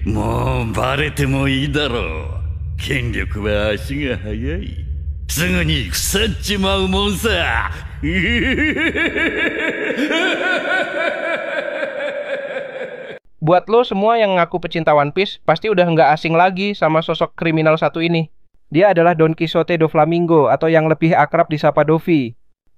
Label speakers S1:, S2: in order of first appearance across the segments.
S1: もうバレてもいいだろう。権力は足が速い。すぐに腐っちまうもんさ。
S2: Buat lo semua yang ngaku pecinta One Piece, pasti udah nggak asing lagi sama sosok kriminal satu ini. Dia adalah Don Quixote do Flamingo, atau yang lebih akrab disapa Dovi.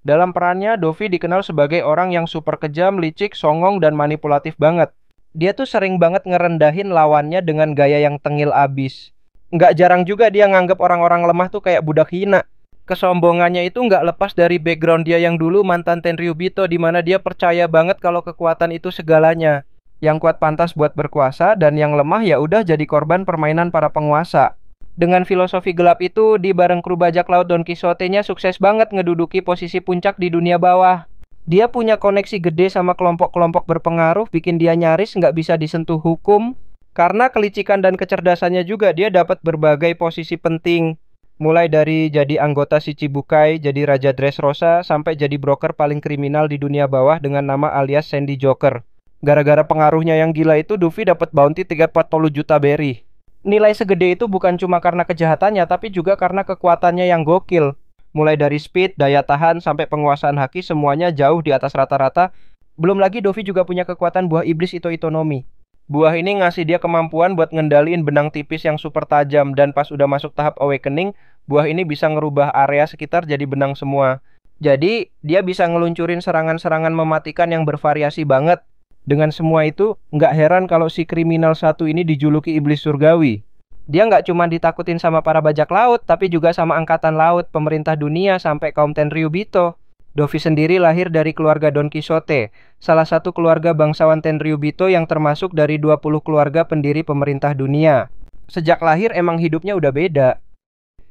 S2: Dalam perannya, Dovi dikenal sebagai orang yang super kejam, licik, songong, dan manipulatif banget. Dia tuh sering banget ngerendahin lawannya dengan gaya yang tengil abis. Nggak jarang juga dia nganggep orang-orang lemah tuh kayak budak hina. Kesombongannya itu nggak lepas dari background dia yang dulu mantan Tenryubito, di mana dia percaya banget kalau kekuatan itu segalanya. Yang kuat pantas buat berkuasa, dan yang lemah ya udah jadi korban permainan para penguasa. Dengan filosofi gelap itu, di bareng kru bajak laut Don Quixote-nya sukses banget ngeduduki posisi puncak di dunia bawah. Dia punya koneksi gede sama kelompok-kelompok berpengaruh, bikin dia nyaris nggak bisa disentuh hukum. Karena kelicikan dan kecerdasannya juga, dia dapat berbagai posisi penting. Mulai dari jadi anggota Shichibukai, jadi Raja Dressrosa, sampai jadi broker paling kriminal di dunia bawah dengan nama alias Sandy Joker. Gara-gara pengaruhnya yang gila itu, Dovi dapat bounty 30 juta berry. Nilai segede itu bukan cuma karena kejahatannya, tapi juga karena kekuatannya yang gokil. Mulai dari speed, daya tahan, sampai penguasaan haki, semuanya jauh di atas rata-rata. Belum lagi Dovi juga punya kekuatan buah iblis Itonomi. Buah ini ngasih dia kemampuan buat ngendaliin benang tipis yang super tajam, dan pas udah masuk tahap awakening, buah ini bisa ngerubah area sekitar jadi benang semua. Jadi, dia bisa ngeluncurin serangan-serangan mematikan yang bervariasi banget. Dengan semua itu, nggak heran kalau si kriminal satu ini dijuluki iblis surgawi. Dia nggak cuma ditakutin sama para bajak laut, tapi juga sama angkatan laut, pemerintah dunia, sampai kaum Tenryubito. Dovi sendiri lahir dari keluarga Don Quixote, salah satu keluarga bangsawan Tenryubito yang termasuk dari 20 keluarga pendiri pemerintah dunia. Sejak lahir emang hidupnya udah beda.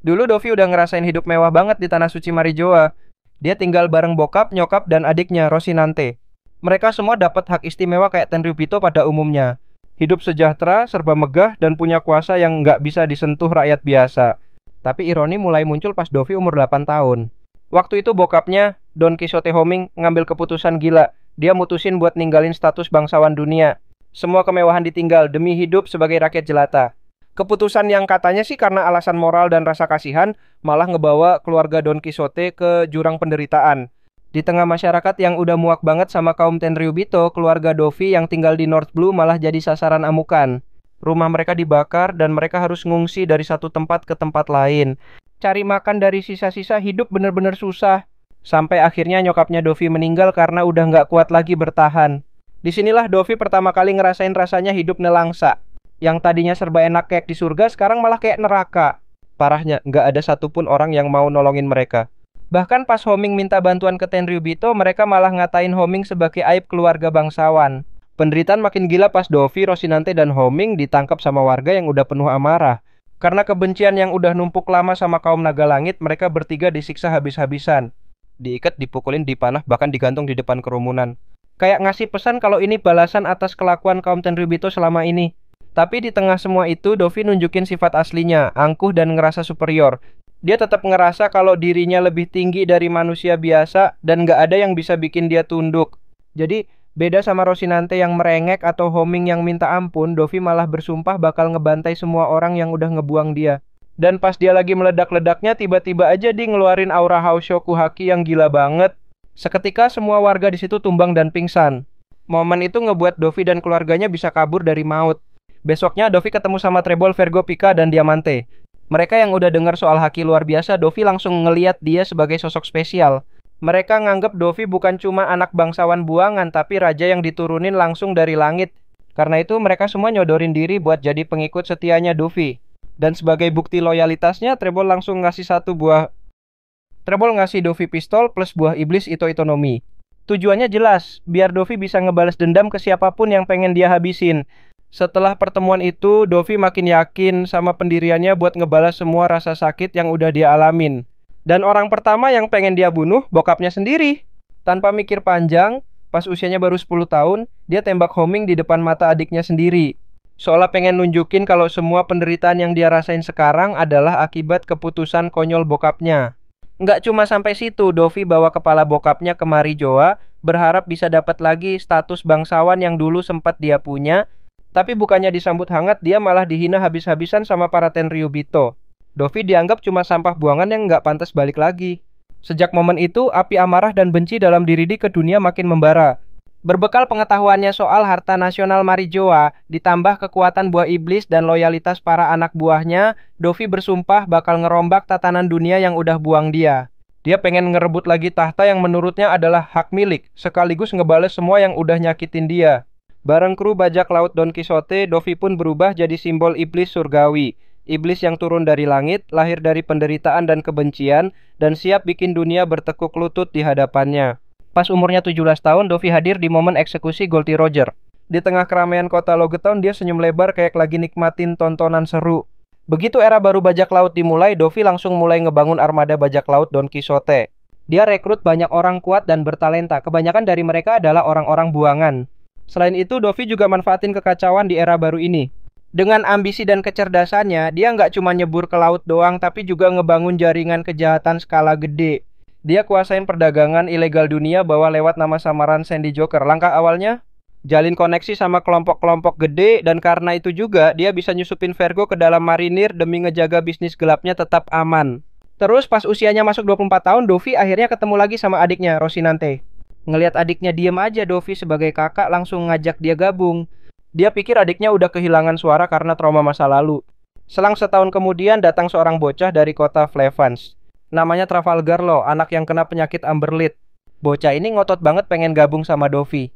S2: Dulu Dovi udah ngerasain hidup mewah banget di Tanah Suci Marijoa. Dia tinggal bareng bokap, nyokap, dan adiknya, Rocinante. Mereka semua dapat hak istimewa kayak Tenryubito pada umumnya. Hidup sejahtera, serba megah, dan punya kuasa yang nggak bisa disentuh rakyat biasa. Tapi ironi mulai muncul pas Dovi umur 8 tahun. Waktu itu bokapnya, Don Quixote Homing, ngambil keputusan gila. Dia mutusin buat ninggalin status bangsawan dunia. Semua kemewahan ditinggal demi hidup sebagai rakyat jelata. Keputusan yang katanya sih karena alasan moral dan rasa kasihan, malah ngebawa keluarga Don Quixote ke jurang penderitaan. Di tengah masyarakat yang udah muak banget sama kaum Tenryubito, keluarga Dovi yang tinggal di North Blue malah jadi sasaran amukan. Rumah mereka dibakar dan mereka harus ngungsi dari satu tempat ke tempat lain. Cari makan dari sisa-sisa hidup bener-bener susah. Sampai akhirnya nyokapnya Dovi meninggal karena udah nggak kuat lagi bertahan. Disinilah Dovi pertama kali ngerasain rasanya hidup nelangsa. Yang tadinya serba enak kayak di surga, sekarang malah kayak neraka. Parahnya, nggak ada satupun orang yang mau nolongin mereka. Bahkan pas Homing minta bantuan ke Tenryubito, mereka malah ngatain Homing sebagai aib keluarga bangsawan. Penderitaan makin gila pas Dovi, Rocinante, dan Homing ditangkap sama warga yang udah penuh amarah. Karena kebencian yang udah numpuk lama sama kaum naga langit, mereka bertiga disiksa habis-habisan. Diikat, dipukulin, dipanah, bahkan digantung di depan kerumunan. Kayak ngasih pesan kalau ini balasan atas kelakuan kaum Tenryubito selama ini. Tapi di tengah semua itu, Dovi nunjukin sifat aslinya, angkuh dan ngerasa superior. Dia tetap ngerasa kalau dirinya lebih tinggi dari manusia biasa dan nggak ada yang bisa bikin dia tunduk. Jadi, beda sama Rocinante yang merengek atau Homing yang minta ampun, Dovi malah bersumpah bakal ngebantai semua orang yang udah ngebuang dia. Dan pas dia lagi meledak-ledaknya, tiba-tiba aja dia ngeluarin aura Haoshoku Haki yang gila banget. Seketika semua warga di situ tumbang dan pingsan. Momen itu ngebuat Dovi dan keluarganya bisa kabur dari maut. Besoknya Dovi ketemu sama Trebol, Vergo, Pika, dan Diamante. Mereka yang udah dengar soal haki luar biasa, Dovi langsung ngeliat dia sebagai sosok spesial. Mereka nganggep Dovi bukan cuma anak bangsawan buangan, tapi raja yang diturunin langsung dari langit. Karena itu mereka semua nyodorin diri buat jadi pengikut setianya Dovi. Dan sebagai bukti loyalitasnya, Trebol langsung ngasih Trebol ngasih Dovi pistol plus buah iblis Itonomi. Tujuannya jelas, biar Dovi bisa ngebales dendam ke siapapun yang pengen dia habisin. Setelah pertemuan itu, Dovi makin yakin sama pendiriannya buat ngebalas semua rasa sakit yang udah dia alamin. Dan orang pertama yang pengen dia bunuh, bokapnya sendiri. Tanpa mikir panjang, pas usianya baru 10 tahun, dia tembak Homing di depan mata adiknya sendiri. Seolah pengen nunjukin kalau semua penderitaan yang dia rasain sekarang adalah akibat keputusan konyol bokapnya. Nggak cuma sampai situ, Dovi bawa kepala bokapnya ke Marijoa berharap bisa dapat lagi status bangsawan yang dulu sempat dia punya. Tapi bukannya disambut hangat, dia malah dihina habis-habisan sama para Tenryubito. Dovi dianggap cuma sampah buangan yang nggak pantas balik lagi. Sejak momen itu, api amarah dan benci dalam diri di ke dunia makin membara. Berbekal pengetahuannya soal harta nasional Marijoa, ditambah kekuatan buah iblis dan loyalitas para anak buahnya, Dovi bersumpah bakal ngerombak tatanan dunia yang udah buang dia. Dia pengen ngerebut lagi tahta yang menurutnya adalah hak milik, sekaligus ngebales semua yang udah nyakitin dia. Bareng kru bajak laut Don Quixote, Dovi pun berubah jadi simbol iblis surgawi. Iblis yang turun dari langit, lahir dari penderitaan dan kebencian, dan siap bikin dunia bertekuk lutut di hadapannya. Pas umurnya 17 tahun, Dovi hadir di momen eksekusi Goldie Roger. Di tengah keramaian kota Logetown, dia senyum lebar kayak lagi nikmatin tontonan seru. Begitu era baru bajak laut dimulai, Dovi langsung mulai ngebangun armada bajak laut Don Quixote. Dia rekrut banyak orang kuat dan bertalenta, kebanyakan dari mereka adalah orang-orang buangan. Selain itu, Dovi juga manfaatin kekacauan di era baru ini. Dengan ambisi dan kecerdasannya, dia nggak cuma nyebur ke laut doang, tapi juga ngebangun jaringan kejahatan skala gede. Dia kuasain perdagangan ilegal dunia bawa lewat nama samaran Sandy Joker. Langkah awalnya, jalin koneksi sama kelompok-kelompok gede, dan karena itu juga dia bisa nyusupin Vergo ke dalam marinir demi ngejaga bisnis gelapnya tetap aman. Terus pas usianya masuk 24 tahun, Dovi akhirnya ketemu lagi sama adiknya, Rocinante. Ngelihat adiknya diem aja, Dovi sebagai kakak langsung ngajak dia gabung. Dia pikir adiknya udah kehilangan suara karena trauma masa lalu. Selang setahun kemudian datang seorang bocah dari kota Flevans. Namanya Trafalgar Law, anak yang kena penyakit Amberlit. Bocah ini ngotot banget pengen gabung sama Dovi.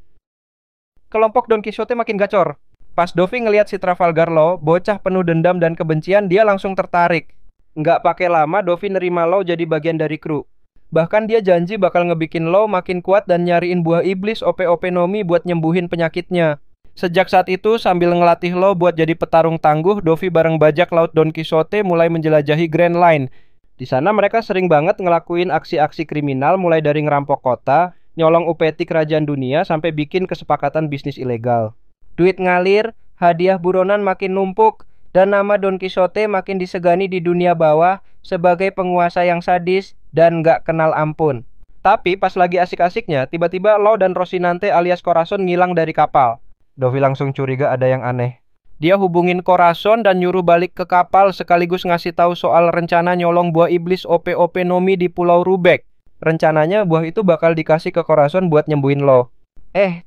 S2: Kelompok Don Quixote makin gacor. Pas Dovi ngelihat si Trafalgar Law, bocah penuh dendam dan kebencian, dia langsung tertarik. Nggak pakai lama, Dovi nerima Law jadi bagian dari kru. Bahkan dia janji bakal ngebikin Law makin kuat dan nyariin buah iblis OP-OP Nomi buat nyembuhin penyakitnya. Sejak saat itu, sambil ngelatih Law buat jadi petarung tangguh, Dovi bareng bajak laut Don Quixote mulai menjelajahi Grand Line. Di sana mereka sering banget ngelakuin aksi-aksi kriminal, mulai dari ngerampok kota, nyolong upeti kerajaan dunia, sampai bikin kesepakatan bisnis ilegal. Duit ngalir, hadiah buronan makin numpuk, dan nama Don Quixote makin disegani di dunia bawah sebagai penguasa yang sadis dan gak kenal ampun. Tapi pas lagi asik-asiknya, tiba-tiba Law dan Rocinante alias Corazon ngilang dari kapal. Dovi langsung curiga ada yang aneh. Dia hubungin Corazon dan nyuruh balik ke kapal sekaligus ngasih tahu soal rencana nyolong buah iblis OP-OP Nomi di Pulau Rubek. Rencananya buah itu bakal dikasih ke Corazon buat nyembuhin Law.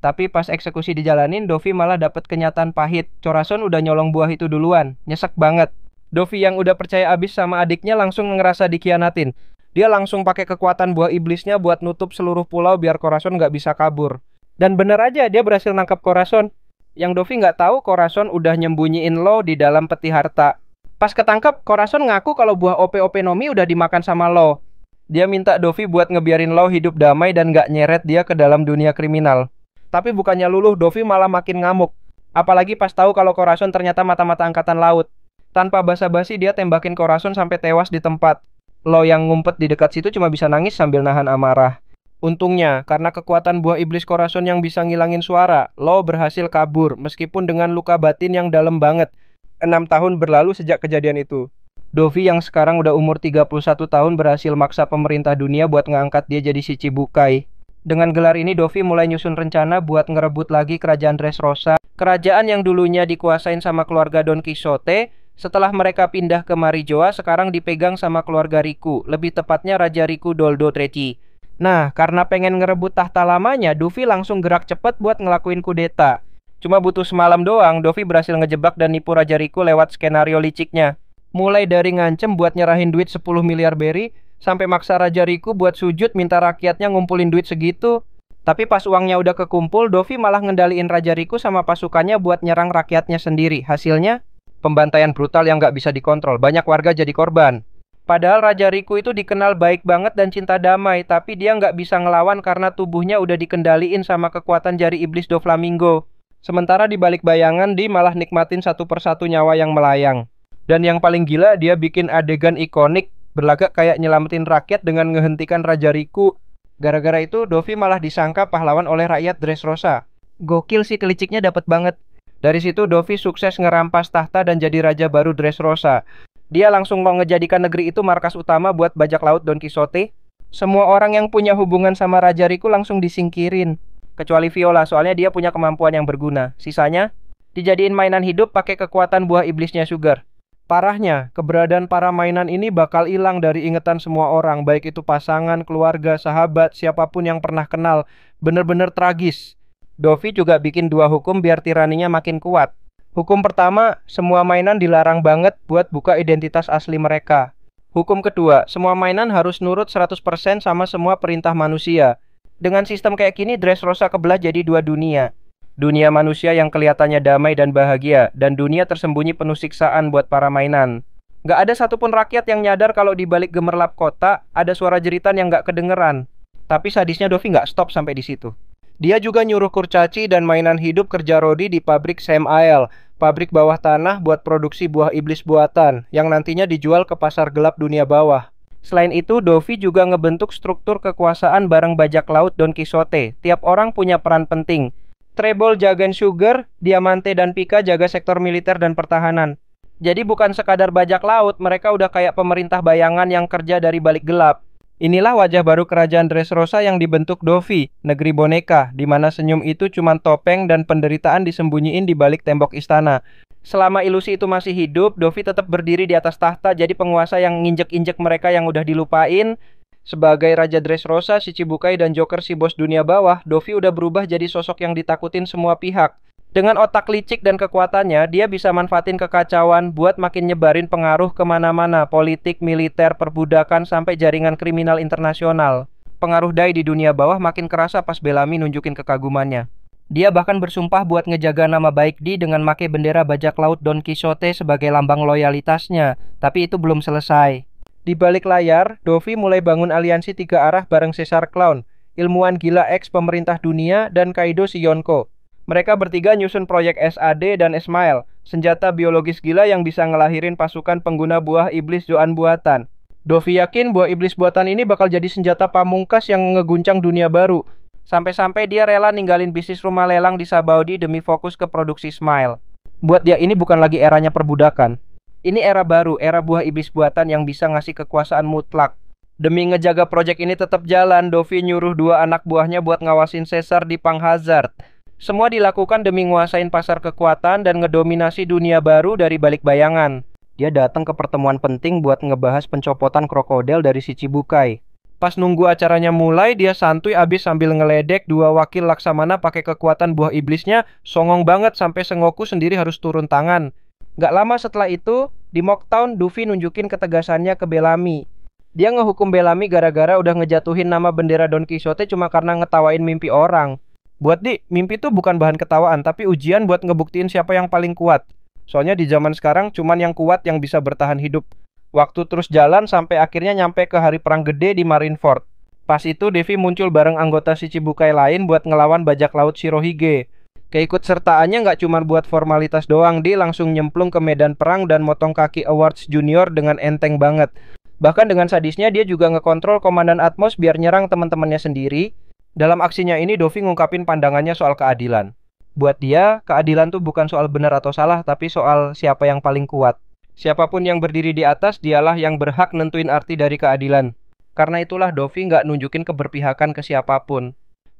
S2: Tapi pas eksekusi dijalanin, Dovi malah dapet kenyataan pahit. Corazon udah nyolong buah itu duluan. Nyesek banget. Dovi yang udah percaya abis sama adiknya langsung ngerasa dikhianatin. Dia langsung pakai kekuatan buah iblisnya buat nutup seluruh pulau biar Corazon nggak bisa kabur. Dan bener aja dia berhasil nangkap Corazon. Yang Dovi nggak tahu Corazon udah nyembunyiin Law di dalam peti harta. Pas ketangkep, Corazon ngaku kalau buah OP-OP Nomi udah dimakan sama Law. Dia minta Dovi buat ngebiarin Law hidup damai dan nggak nyeret dia ke dalam dunia kriminal. Tapi bukannya luluh, Dovi malah makin ngamuk. Apalagi pas tahu kalau Corazon ternyata mata-mata angkatan laut. Tanpa basa-basi dia tembakin Corazon sampai tewas di tempat. Law yang ngumpet di dekat situ cuma bisa nangis sambil nahan amarah. Untungnya, karena kekuatan buah iblis Corazon yang bisa ngilangin suara, Law berhasil kabur meskipun dengan luka batin yang dalam banget. 6 tahun berlalu sejak kejadian itu. Dovi yang sekarang udah umur 31 tahun berhasil maksa pemerintah dunia buat ngangkat dia jadi si Cibukai. Dengan gelar ini, Dovi mulai nyusun rencana buat ngerebut lagi kerajaan Dressrosa, kerajaan yang dulunya dikuasain sama keluarga Don Quixote. Setelah mereka pindah ke Marijoa, sekarang dipegang sama keluarga Riku, lebih tepatnya Raja Riku Doldo III. Nah, karena pengen ngerebut tahta lamanya, Dovi langsung gerak cepet buat ngelakuin kudeta. Cuma butuh semalam doang, Dovi berhasil ngejebak dan nipu Raja Riku lewat skenario liciknya. Mulai dari ngancem buat nyerahin duit 10 miliar beri, sampai maksa Raja Riku buat sujud minta rakyatnya ngumpulin duit segitu. Tapi pas uangnya udah kekumpul, Dovi malah ngendaliin Raja Riku sama pasukannya buat nyerang rakyatnya sendiri. Hasilnya, pembantaian brutal yang gak bisa dikontrol, banyak warga jadi korban. Padahal Raja Riku itu dikenal baik banget dan cinta damai, tapi dia gak bisa ngelawan karena tubuhnya udah dikendaliin sama kekuatan jari iblis Doflamingo. Sementara di balik bayangan, dia malah nikmatin satu persatu nyawa yang melayang. Dan yang paling gila, dia bikin adegan ikonik, berlagak kayak nyelamatin rakyat dengan ngehentikan Raja Riku. Gara-gara itu, Dovi malah disangka pahlawan oleh rakyat Dressrosa. Gokil sih, keliciknya dapet banget. Dari situ Dovi sukses ngerampas tahta dan jadi raja baru Dressrosa. Dia langsung mau ngejadikan negeri itu markas utama buat bajak laut Don Quixote. Semua orang yang punya hubungan sama Raja Riku langsung disingkirin. Kecuali Viola, soalnya dia punya kemampuan yang berguna. Sisanya, dijadiin mainan hidup pakai kekuatan buah iblisnya Sugar. Parahnya, keberadaan para mainan ini bakal hilang dari ingatan semua orang, baik itu pasangan, keluarga, sahabat, siapapun yang pernah kenal. Bener-bener tragis. Dovi juga bikin 2 hukum biar tiraninya makin kuat. Hukum pertama, semua mainan dilarang banget buat buka identitas asli mereka. Hukum kedua, semua mainan harus nurut 100% sama semua perintah manusia. Dengan sistem kayak gini, Dressrosa kebelah jadi 2 dunia. Dunia manusia yang kelihatannya damai dan bahagia, dan dunia tersembunyi penuh siksaan buat para mainan. Gak ada satupun rakyat yang nyadar kalau di balik gemerlap kota, ada suara jeritan yang gak kedengeran. Tapi sadisnya Dovi gak stop sampai di situ. Dia juga nyuruh kurcaci dan mainan hidup kerja rodi di pabrik Sam Isle, pabrik bawah tanah buat produksi buah iblis buatan, yang nantinya dijual ke pasar gelap dunia bawah. Selain itu, Dovi juga ngebentuk struktur kekuasaan bareng bajak laut Don Quixote. Tiap orang punya peran penting. Treble jagain Sugar, Diamante dan Pika jaga sektor militer dan pertahanan. Jadi bukan sekadar bajak laut, mereka udah kayak pemerintah bayangan yang kerja dari balik gelap. Inilah wajah baru kerajaan Dressrosa yang dibentuk Dovi, negeri boneka, di mana senyum itu cuma topeng dan penderitaan disembunyiin di balik tembok istana. Selama ilusi itu masih hidup, Dovi tetap berdiri di atas tahta jadi penguasa yang nginjek-injek mereka yang udah dilupain. Sebagai Raja Dressrosa, si Chibukai dan Joker si bos dunia bawah, Dovi udah berubah jadi sosok yang ditakutin semua pihak. Dengan otak licik dan kekuatannya, dia bisa manfaatin kekacauan buat makin nyebarin pengaruh kemana-mana, politik, militer, perbudakan, sampai jaringan kriminal internasional. Pengaruh Dai di dunia bawah makin kerasa pas Bellamy nunjukin kekagumannya. Dia bahkan bersumpah buat ngejaga nama baik Di dengan make bendera bajak laut Don Quixote sebagai lambang loyalitasnya. Tapi itu belum selesai. Di balik layar, Dovi mulai bangun aliansi 3 arah bareng Caesar Clown, ilmuwan gila ex pemerintah dunia, dan Kaido si Yonko. Mereka bertiga nyusun proyek SAD dan Smile, senjata biologis gila yang bisa ngelahirin pasukan pengguna buah iblis Zoan buatan. Dovi yakin buah iblis buatan ini bakal jadi senjata pamungkas yang ngeguncang dunia baru. Sampai-sampai dia rela ninggalin bisnis rumah lelang di Sabaudi demi fokus ke produksi Smile. Buat dia ini bukan lagi eranya perbudakan. Ini era baru, era buah iblis buatan yang bisa ngasih kekuasaan mutlak. Demi ngejaga proyek ini tetap jalan, Dovi nyuruh 2 anak buahnya buat ngawasin Caesar di Pang Hazard. Semua dilakukan demi nguasain pasar kekuatan dan ngedominasi dunia baru dari balik bayangan. Dia datang ke pertemuan penting buat ngebahas pencopotan krokodil dari si Chibukai. Pas nunggu acaranya mulai, dia santuy abis sambil ngeledek 2 wakil Laksamana pakai kekuatan buah iblisnya, songong banget sampai Sengoku sendiri harus turun tangan. Gak lama setelah itu, di Mocktown, Dovi nunjukin ketegasannya ke Bellamy. Dia ngehukum Bellamy gara-gara udah ngejatuhin nama bendera Don Quixote cuma karena ngetawain mimpi orang. Buat Di, mimpi tuh bukan bahan ketawaan, tapi ujian buat ngebuktiin siapa yang paling kuat. Soalnya di zaman sekarang cuman yang kuat yang bisa bertahan hidup. Waktu terus jalan sampai akhirnya nyampe ke hari perang gede di Marineford. Pas itu Devi muncul bareng anggota si Chibukai lain buat ngelawan bajak laut Shirohige. Keikutsertaannya nggak cuma buat formalitas doang, dia langsung nyemplung ke medan perang dan motong kaki Awards Junior dengan enteng banget. Bahkan dengan sadisnya dia juga ngekontrol Komandan Atmos biar nyerang teman-temannya sendiri. Dalam aksinya ini Dovi ngungkapin pandangannya soal keadilan. Buat dia, keadilan tuh bukan soal benar atau salah, tapi soal siapa yang paling kuat. Siapapun yang berdiri di atas, dialah yang berhak nentuin arti dari keadilan. Karena itulah Dovi nggak nunjukin keberpihakan ke siapapun.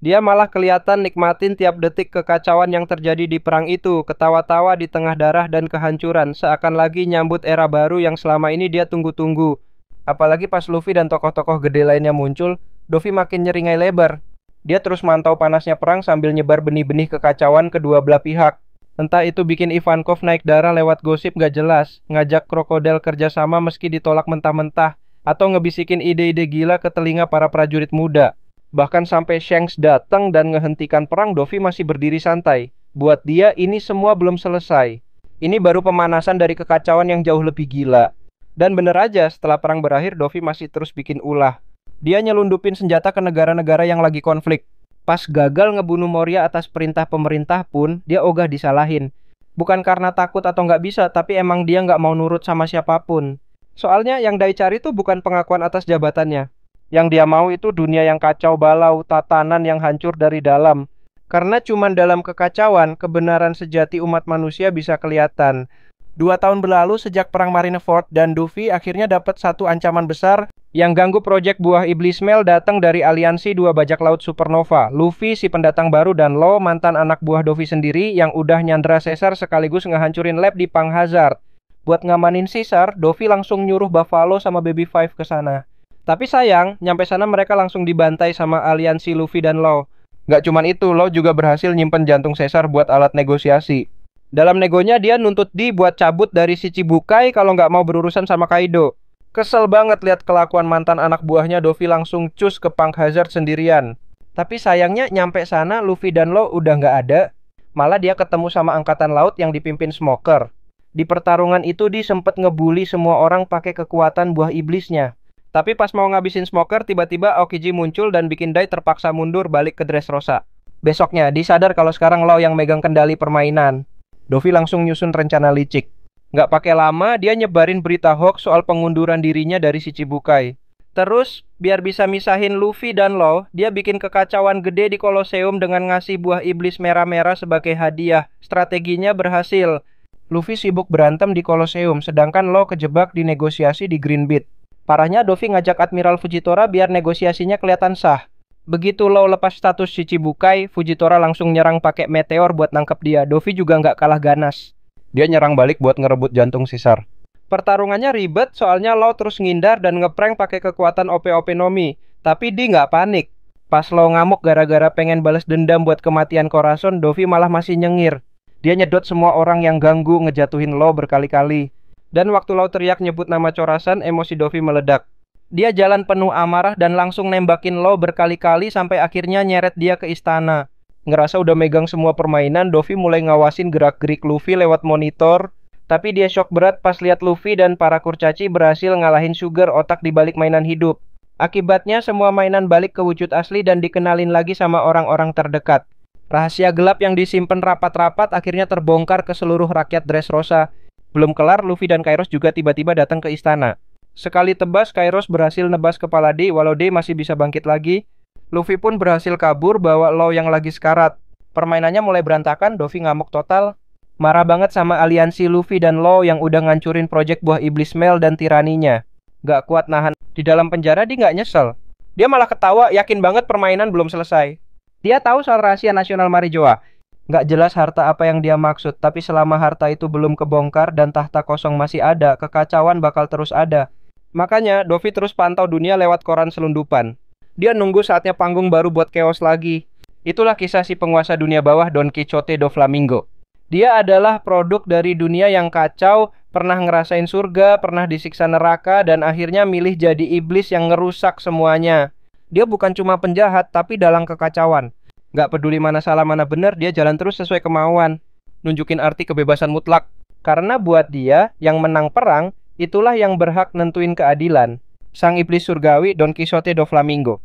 S2: Dia malah kelihatan nikmatin tiap detik kekacauan yang terjadi di perang itu, ketawa-tawa di tengah darah dan kehancuran, seakan lagi nyambut era baru yang selama ini dia tunggu-tunggu. Apalagi pas Luffy dan tokoh-tokoh gede lainnya muncul, Dovi makin nyeringai lebar. Dia terus mantau panasnya perang sambil nyebar benih-benih kekacauan kedua belah pihak. Entah itu bikin Ivankov naik darah lewat gosip gak jelas, ngajak krokodil kerjasama meski ditolak mentah-mentah, atau ngebisikin ide-ide gila ke telinga para prajurit muda. Bahkan sampai Shanks datang dan ngehentikan perang, Dovi masih berdiri santai. Buat dia ini semua belum selesai. Ini baru pemanasan dari kekacauan yang jauh lebih gila. Dan bener aja, setelah perang berakhir, Dovi masih terus bikin ulah. Dia nyelundupin senjata ke negara-negara yang lagi konflik. Pas gagal ngebunuh Moria atas perintah pemerintah pun, dia ogah disalahin. Bukan karena takut atau nggak bisa, tapi emang dia nggak mau nurut sama siapapun. Soalnya yang Dai cari tuh bukan pengakuan atas jabatannya. Yang dia mau itu dunia yang kacau balau, tatanan yang hancur dari dalam. Karena cuman dalam kekacauan, kebenaran sejati umat manusia bisa kelihatan. 2 tahun berlalu sejak perang Marineford dan Luffy akhirnya dapat satu ancaman besar yang ganggu proyek buah iblis Mel datang dari aliansi dua bajak laut supernova. Luffy si pendatang baru dan Law mantan anak buah Luffy sendiri yang udah nyandra Caesar sekaligus ngehancurin lab di Pang Hazard. Buat ngamanin Caesar, Luffy langsung nyuruh Buffalo sama Baby Five ke sana. Tapi sayang, nyampe sana mereka langsung dibantai sama aliansi Luffy dan Law. Gak cuman itu, Law juga berhasil nyimpen jantung Caesar buat alat negosiasi. Dalam negonya dia nuntut Di buat cabut dari Shichibukai kalau nggak mau berurusan sama Kaido. Kesel banget lihat kelakuan mantan anak buahnya Luffy langsung cus ke Punk Hazard sendirian. Tapi sayangnya nyampe sana Luffy dan Law udah nggak ada. Malah dia ketemu sama angkatan laut yang dipimpin Smoker. Di pertarungan itu Di sempet ngebully semua orang pakai kekuatan buah iblisnya. Tapi pas mau ngabisin Smoker tiba-tiba Aokiji muncul dan bikin Dai terpaksa mundur balik ke Dressrosa. Besoknya Di sadar kalau sekarang Law yang megang kendali permainan. Luffy langsung nyusun rencana licik. Nggak pakai lama, dia nyebarin berita hoax soal pengunduran dirinya dari Shichibukai. Terus, biar bisa misahin Luffy dan Law, dia bikin kekacauan gede di Colosseum dengan ngasih buah iblis merah-merah sebagai hadiah. Strateginya berhasil. Luffy sibuk berantem di Colosseum, sedangkan Law kejebak di negosiasi di Green Beat. Parahnya, Luffy ngajak Admiral Fujitora biar negosiasinya kelihatan sah. Begitu Law lepas status Shichibukai, Fujitora langsung nyerang pakai meteor buat nangkep dia. Luffy juga nggak kalah ganas. Dia nyerang balik buat ngerebut jantung Caesar. Pertarungannya ribet soalnya Law terus ngindar dan ngeprank pakai kekuatan OP-OP Nomi. Tapi Di nggak panik. Pas Law ngamuk gara-gara pengen balas dendam buat kematian Corazon, Luffy malah masih nyengir. Dia nyedot semua orang yang ganggu ngejatuhin Law berkali-kali. Dan waktu Law teriak nyebut nama Corazon, emosi Luffy meledak. Dia jalan penuh amarah dan langsung nembakin Law berkali-kali sampai akhirnya nyeret dia ke istana. Ngerasa udah megang semua permainan, Luffy mulai ngawasin gerak-gerik Luffy lewat monitor. Tapi dia shock berat pas lihat Luffy dan para kurcaci berhasil ngalahin Sugar, otak di balik mainan hidup. Akibatnya semua mainan balik ke wujud asli dan dikenalin lagi sama orang-orang terdekat. Rahasia gelap yang disimpan rapat-rapat akhirnya terbongkar ke seluruh rakyat Dressrosa. Belum kelar, Luffy dan Kairos juga tiba-tiba datang ke istana. Sekali tebas, Kairos berhasil nebas kepala D walau D masih bisa bangkit lagi. Luffy pun berhasil kabur bawa Law yang lagi sekarat. Permainannya mulai berantakan, Luffy ngamuk total. Marah banget sama aliansi Luffy dan Law yang udah ngancurin proyek buah iblis Mel dan tiraninya. Gak kuat nahan. Di dalam penjara dia gak nyesel. Dia malah ketawa, yakin banget permainan belum selesai. Dia tahu soal rahasia nasional Marijoa. Gak jelas harta apa yang dia maksud, tapi selama harta itu belum kebongkar dan tahta kosong masih ada, kekacauan bakal terus ada. Makanya, Luffy terus pantau dunia lewat koran selundupan. Dia nunggu saatnya panggung baru buat chaos lagi. Itulah kisah si penguasa dunia bawah Don Quixote do Flamingo. Dia adalah produk dari dunia yang kacau, pernah ngerasain surga, pernah disiksa neraka, dan akhirnya milih jadi iblis yang ngerusak semuanya. Dia bukan cuma penjahat, tapi dalang kekacauan. Gak peduli mana salah mana benar, dia jalan terus sesuai kemauan. Nunjukin arti kebebasan mutlak. Karena buat dia, yang menang perang, itulah yang berhak nentuin keadilan. Sang iblis surgawi Don Quixote do Flamingo.